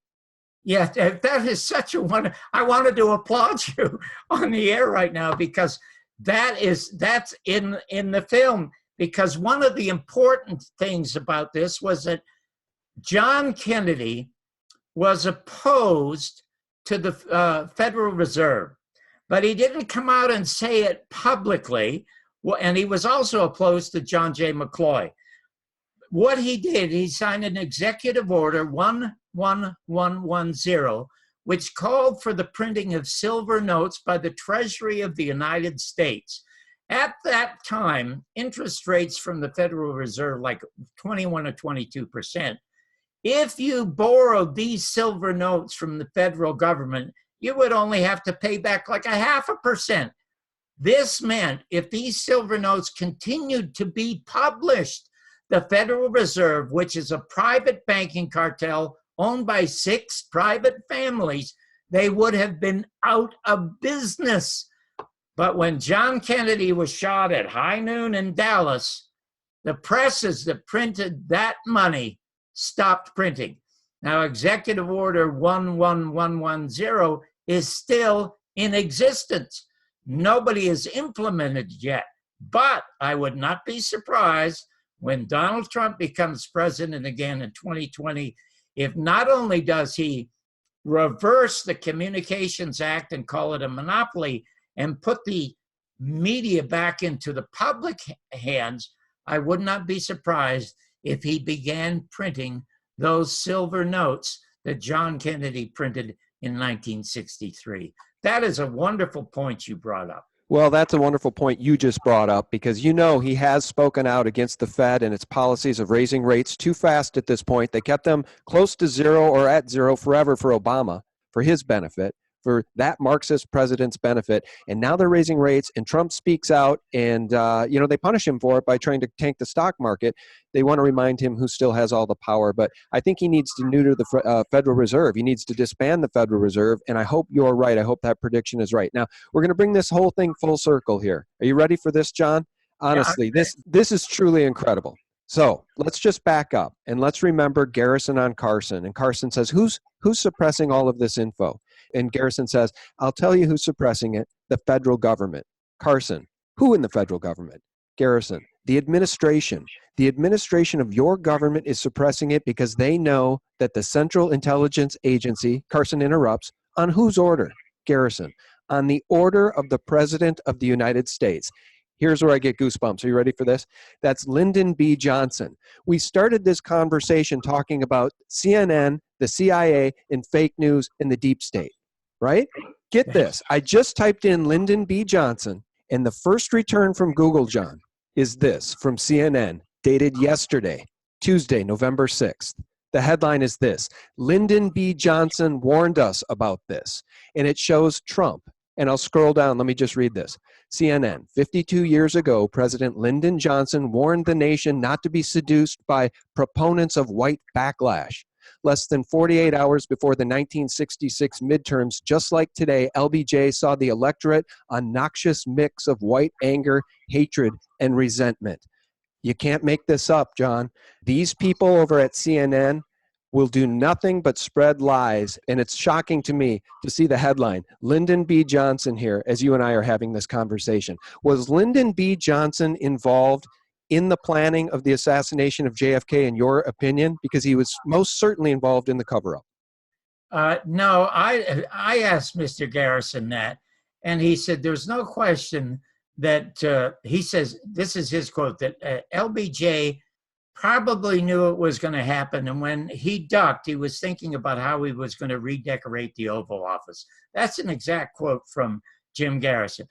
Yeah, that is such a wonder. I wanted to applaud you on the air right now, because that's in the film. Because one of the important things about this was that John Kennedy was opposed to the Federal Reserve, but he didn't come out and say it publicly. And he was also opposed to John J. McCloy. What he did, he signed an executive order 11110, which called for the printing of silver notes by the Treasury of the United States. At that time, interest rates from the Federal Reserve, like 21 or 22%. If you borrowed these silver notes from the federal government, you would only have to pay back like 0.5%. This meant if these silver notes continued to be published, the Federal Reserve, which is a private banking cartel owned by 6 private families, they would have been out of business. But when John Kennedy was shot at high noon in Dallas, the presses that printed that money stopped printing. Now, Executive Order 11110 is still in existence. Nobody has implemented it yet, but I would not be surprised when Donald Trump becomes president again in 2020, if not only does he reverse the Communications Act and call it a monopoly and put the media back into the public hands, I would not be surprised if he began printing those silver notes that John Kennedy printed in 1963. That is a wonderful point you brought up. Well, that's a wonderful point you just brought up, because you know he has spoken out against the Fed and its policies of raising rates too fast at this point. They kept them close to zero or at zero forever for Obama, for his benefit, for that Marxist president's benefit. And now they're raising rates, and Trump speaks out, and they punish him for it by trying to tank the stock market. They want to remind him who still has all the power. But I think he needs to neuter the Federal Reserve. He needs to disband the Federal Reserve. And I hope you're right. I hope that prediction is right. Now, we're going to bring this whole thing full circle here. Are you ready for this, John? Honestly, this is truly incredible. So let's just back up, and let's remember Garrison on Carson. And Carson says, who's suppressing all of this info? And Garrison says, I'll tell you who's suppressing it, the federal government. Carson, who in the federal government? Garrison, the administration. The administration of your government is suppressing it because they know that the Central Intelligence Agency, Carson interrupts, on whose order? Garrison, on the order of the President of the United States. Here's where I get goosebumps. Are you ready for this? That's Lyndon B. Johnson. We started this conversation talking about CNN, the CIA, and fake news in the deep state, right? Get this. I just typed in Lyndon B. Johnson, and the first return from Google, John, is this from CNN, dated yesterday, Tuesday, November 6th. The headline is this: Lyndon B. Johnson warned us about this. And it shows Trump. And I'll scroll down. Let me just read this. CNN, 52 years ago, President Lyndon Johnson warned the nation not to be seduced by proponents of white backlash. Less than 48 hours before the 1966 midterms, just like today, LBJ saw the electorate a noxious mix of white anger, hatred, and resentment. You can't make this up, John. These people over at CNN will do nothing but spread lies. And it's shocking to me to see the headline, Lyndon B. Johnson here, as you and I are having this conversation. Was Lyndon B. Johnson involved in the planning of the assassination of JFK, in your opinion? Because he was most certainly involved in the cover-up. No, I asked Mr. Garrison that, and he said there's no question that, he says, this is his quote, that LBJ probably knew it was going to happen. And when he ducked, he was thinking about how he was going to redecorate the Oval Office. That's an exact quote from Jim Garrison.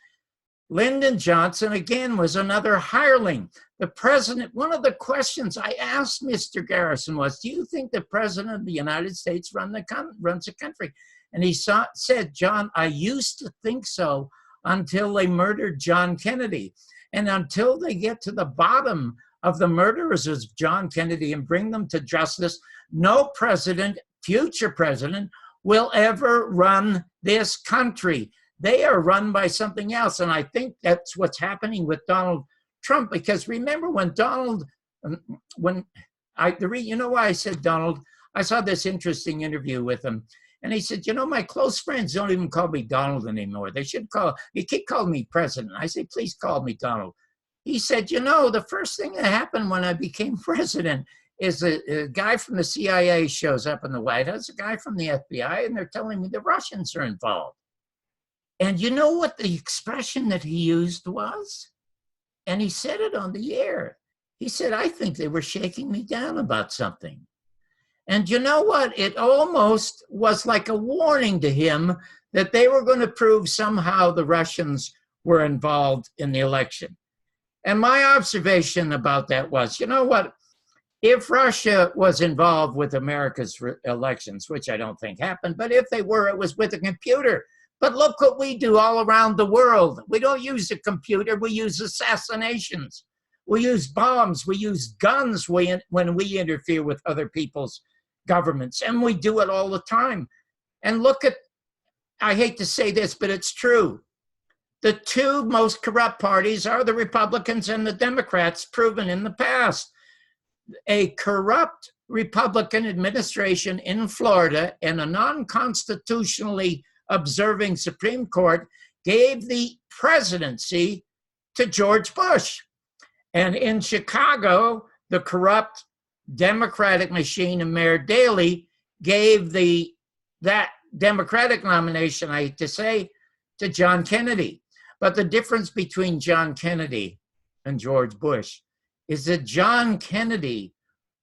Lyndon Johnson, again, was another hireling. The president, one of the questions I asked Mr. Garrison was, do you think the president of the United States runs the country? And he said, John, I used to think so until they murdered John Kennedy. And until they get to the bottom of the murderers of John Kennedy and bring them to justice, no president, future president, will ever run this country. They are run by something else. And I think that's what's happening with Donald Trump, because remember when Donald, you know why I said Donald? I saw this interesting interview with him. And he said, you know, my close friends don't even call me Donald anymore. You keep calling me president. I say, please call me Donald. He said, you know, the first thing that happened when I became president is a guy from the CIA shows up in the White House, a guy from the FBI, and they're telling me the Russians are involved. And you know what the expression that he used was? And he said it on the air. He said, I think they were shaking me down about something. And you know what? It almost was like a warning to him that they were going to prove somehow the Russians were involved in the election. And my observation about that was, you know what? If Russia was involved with America's elections, which I don't think happened, but if they were, it was with a computer. But look what we do all around the world. We don't use a computer. We use assassinations. We use bombs. We use guns when we interfere with other people's governments. And we do it all the time. And look at, I hate to say this, but it's true. The two most corrupt parties are the Republicans and the Democrats, proven in the past. A corrupt Republican administration in Florida and a non-constitutionally observing Supreme Court gave the presidency to George Bush. And in Chicago, the corrupt Democratic machine and Mayor Daley gave that Democratic nomination, I hate to say, to John Kennedy. But the difference between John Kennedy and George Bush is that John Kennedy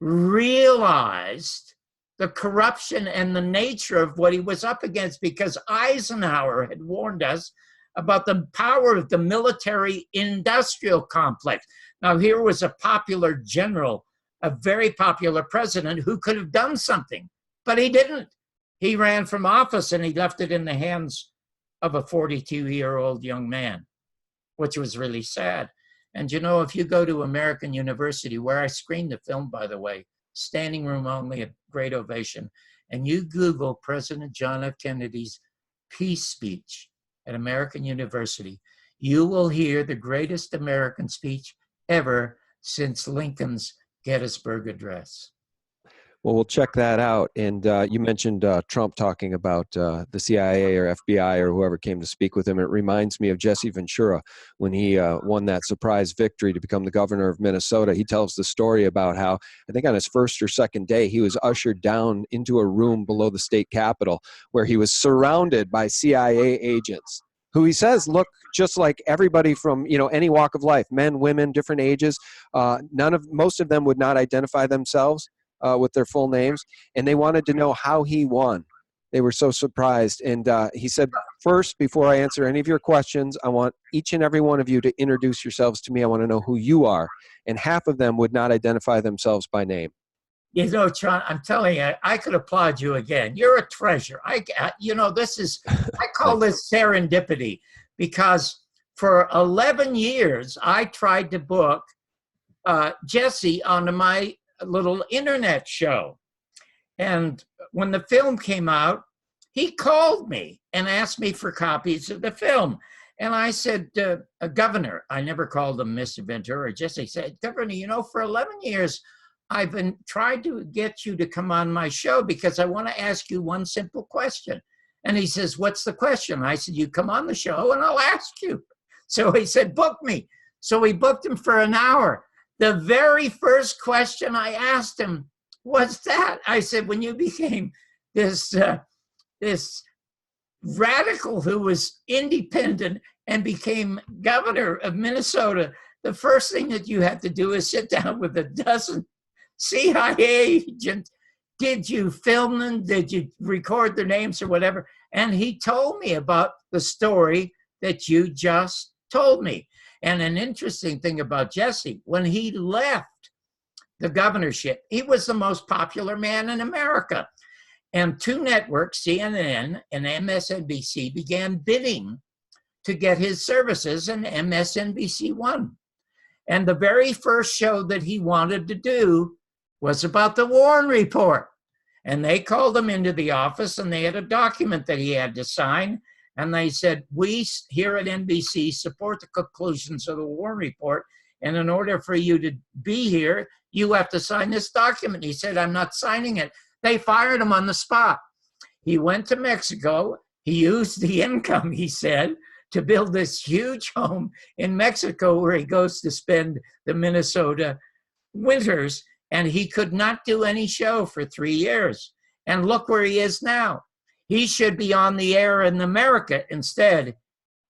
realized the corruption and the nature of what he was up against, because Eisenhower had warned us about the power of the military-industrial complex. Now, here was a popular general, a very popular president who could have done something, but he didn't. He ran from office and he left it in the hands of a 42-year-old young man, which was really sad. And you know, if you go to American University, where I screened the film, by the way, standing room only, a great ovation, and you Google President John F. Kennedy's peace speech at American University, you will hear the greatest American speech ever since Lincoln's Gettysburg Address. Well, we'll check that out. And you mentioned Trump talking about the CIA or FBI or whoever came to speak with him. It reminds me of Jesse Ventura when he won that surprise victory to become the governor of Minnesota. He tells the story about how, I think on his first or second day, he was ushered down into a room below the state capitol where he was surrounded by CIA agents who he says look just like everybody from, you know, any walk of life, men, women, different ages. Most of them would not identify themselves with their full names, and they wanted to know how he won. They were so surprised. And he said, first, before I answer any of your questions, I want each and every one of you to introduce yourselves to me. I want to know who you are. And half of them would not identify themselves by name. You know, John, I'm telling you, I could applaud you again. You're a treasure. You know, I call this serendipity, because for 11 years, I tried to book Jesse onto my little internet show. And when the film came out, he called me and asked me for copies of the film. And I said, Governor, I never called him Mr. Ventura or Jesse, said, Governor, you know, for 11 years, I've been trying to get you to come on my show because I want to ask you one simple question. And he says, what's the question? I said, you come on the show and I'll ask you. So he said, book me. So we booked him for an hour. The very first question I asked him was that. I said, when you became this radical who was independent and became governor of Minnesota, the first thing that you had to do is sit down with a dozen CIA agents. Did you film them? Did you record their names or whatever? And he told me about the story that you just told me. And an interesting thing about Jesse, when he left the governorship, he was the most popular man in America. And two networks, CNN and MSNBC, began bidding to get his services, and MSNBC won. And the very first show that he wanted to do was about the Warren Report. And they called him into the office and they had a document that he had to sign. And they said, we here at NBC support the conclusions of the Warren Report. And in order for you to be here, you have to sign this document. He said, I'm not signing it. They fired him on the spot. He went to Mexico. He used the income, he said, to build this huge home in Mexico where he goes to spend the Minnesota winters. And he could not do any show for 3 years. And look where he is now. He should be on the air in America. Instead,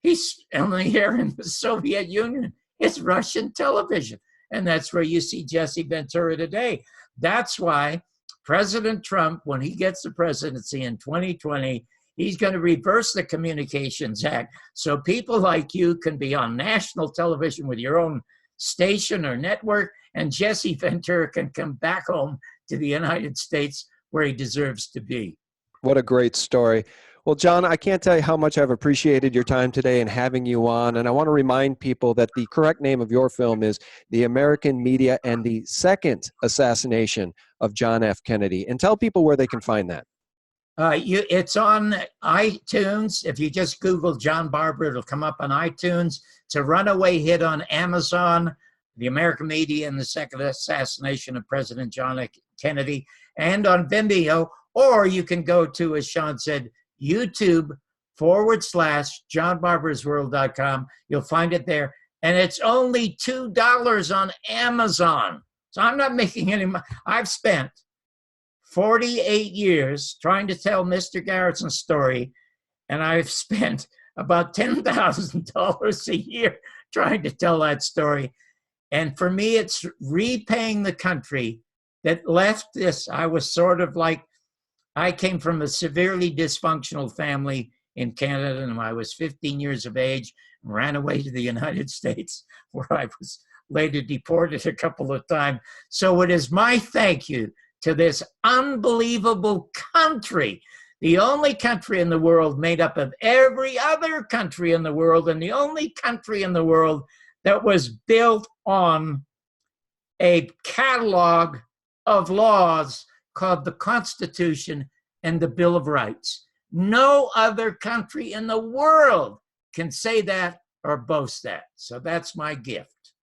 he's on the air in the Soviet Union. It's Russian television. And that's where you see Jesse Ventura today. That's why President Trump, when he gets the presidency in 2020, he's going to reverse the Communications Act so people like you can be on national television with your own station or network, and Jesse Ventura can come back home to the United States where he deserves to be. What a great story. Well, John, I can't tell you how much I've appreciated your time today and having you on. And I want to remind people that the correct name of your film is The American Media and the Second Assassination of John F. Kennedy. And tell people where they can find that. It's on iTunes. If you just Google John Barbour, it'll come up on iTunes. It's a runaway hit on Amazon, The American Media and the Second Assassination of President John F. Kennedy, and on Vimeo. Or you can go to, as Sean said, YouTube.com/JohnBarbour'sWorld.com. You'll find it there. And it's only $2 on Amazon. So I'm not making any money. I've spent 48 years trying to tell Mr. Garrison's story, and I've spent about $10,000 a year trying to tell that story. And for me, it's repaying the country that left this. I was sort of like, I came from a severely dysfunctional family in Canada, and I was 15 years of age and ran away to the United States, where I was later deported a couple of times. So it is my thank you to this unbelievable country, the only country in the world made up of every other country in the world, and the only country in the world that was built on a catalog of laws called the Constitution and the Bill of Rights. No other country in the world can say that or boast that. So that's my gift.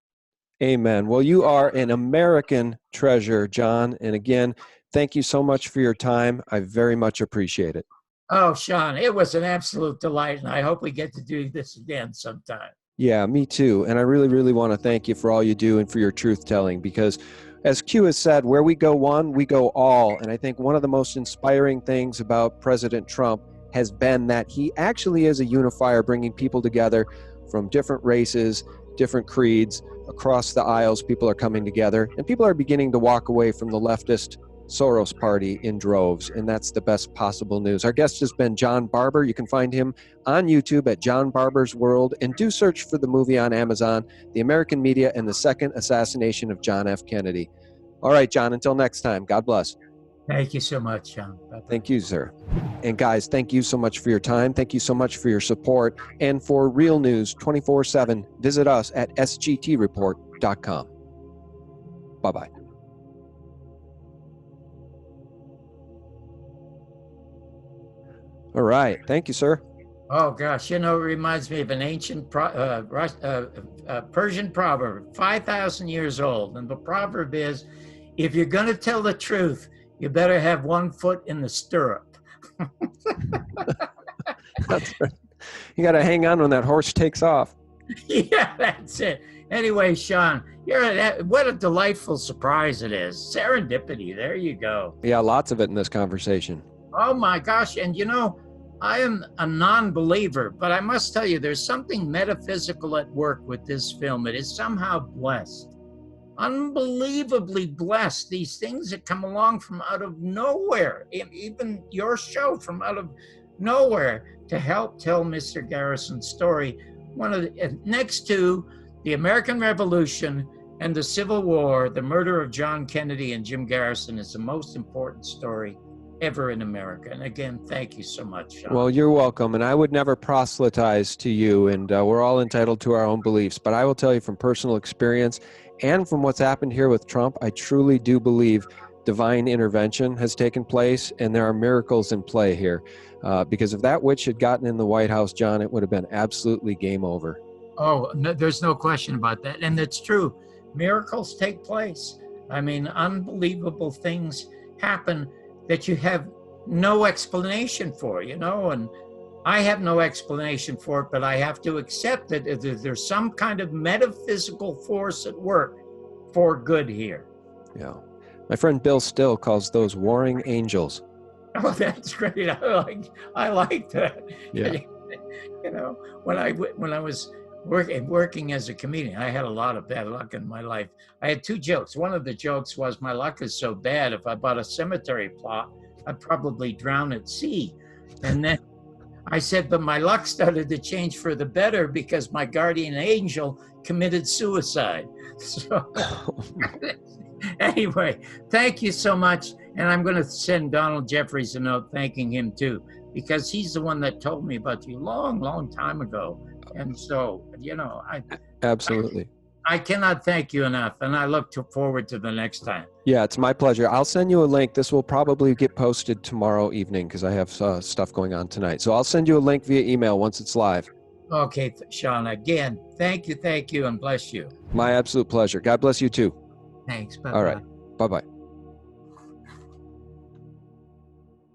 Amen. Well, you are an American treasure, John. And again, thank you so much for your time. I very much appreciate it. Oh, Sean, it was an absolute delight, and I hope we get to do this again sometime. Yeah, me too. And I really, really want to thank you for all you do and for your truth-telling, because as Q has said, where we go one, we go all. And I think one of the most inspiring things about President Trump has been that he actually is a unifier, bringing people together from different races, different creeds. Across the aisles, people are coming together, and people are beginning to walk away from the leftist Soros party in droves, and that's the best possible news. Our guest has been John Barbour. You can find him on YouTube at John Barbour's World, and do search for the movie on Amazon, The American Media and the Second Assassination of John F. Kennedy. All right, John, until next time, God bless. Thank you so much, Sean. Bye-bye. Thank you, sir. And guys, thank you so much for your time. Thank you so much for your support. And for real news 24/7, visit us at sgtreport.com. Bye-bye. All right. Thank you, sir. Oh gosh, it reminds me of an ancient Persian proverb, 5,000 years old. And the proverb is, if you're going to tell the truth, you better have one foot in the stirrup. That's right. You got to hang on when that horse takes off. Yeah, that's it. Anyway, Sean, what a delightful surprise it is. Serendipity. There you go. Yeah, lots of it in this conversation. Oh my gosh. And I am a non-believer, but I must tell you, there's something metaphysical at work with this film. It is somehow blessed, unbelievably blessed. These things that come along from out of nowhere, even your show from out of nowhere to help tell Mr. Garrison's story. Next to the American Revolution and the Civil War, the murder of John Kennedy and Jim Garrison is the most important story ever in America. And again, thank you so much, Sean. Well, you're welcome. And I would never proselytize to you, and we're all entitled to our own beliefs. But I will tell you from personal experience and from what's happened here with Trump, I truly do believe divine intervention has taken place, and there are miracles in play here. Because if that witch had gotten in the White House, John, it would have been absolutely game over. Oh, no, there's no question about that. And it's true. Miracles take place. I mean, unbelievable things happen that you have no explanation for, and I have no explanation for it, but I have to accept that there's some kind of metaphysical force at work for good here. Yeah. My friend Bill Still calls those warring angels. Oh, that's great. I like that. Yeah. When I was working as a comedian, I had a lot of bad luck in my life. I had two jokes. One of the jokes was, my luck is so bad, if I bought a cemetery plot, I'd probably drown at sea. And then I said, but my luck started to change for the better because my guardian angel committed suicide. So anyway, thank you so much. And I'm going to send Donald Jeffries a note thanking him too, because he's the one that told me about you long, long time ago. And so, Absolutely. I cannot thank you enough, and I look forward to the next time. Yeah, it's my pleasure. I'll send you a link. This will probably get posted tomorrow evening because I have stuff going on tonight. So I'll send you a link via email once it's live. Okay, Sean, again, thank you, and bless you. My absolute pleasure. God bless you too. Thanks. Bye-bye. All right. Bye-bye.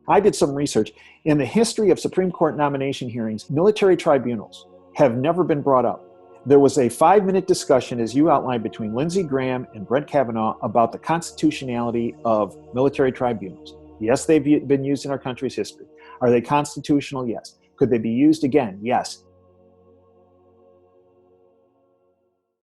I did some research. In the history of Supreme Court nomination hearings, military tribunals have never been brought up. There was a 5-minute discussion, as you outlined, between Lindsey Graham and Brett Kavanaugh about the constitutionality of military tribunals. Yes, they've been used in our country's history. Are they constitutional? Yes. Could they be used again? Yes.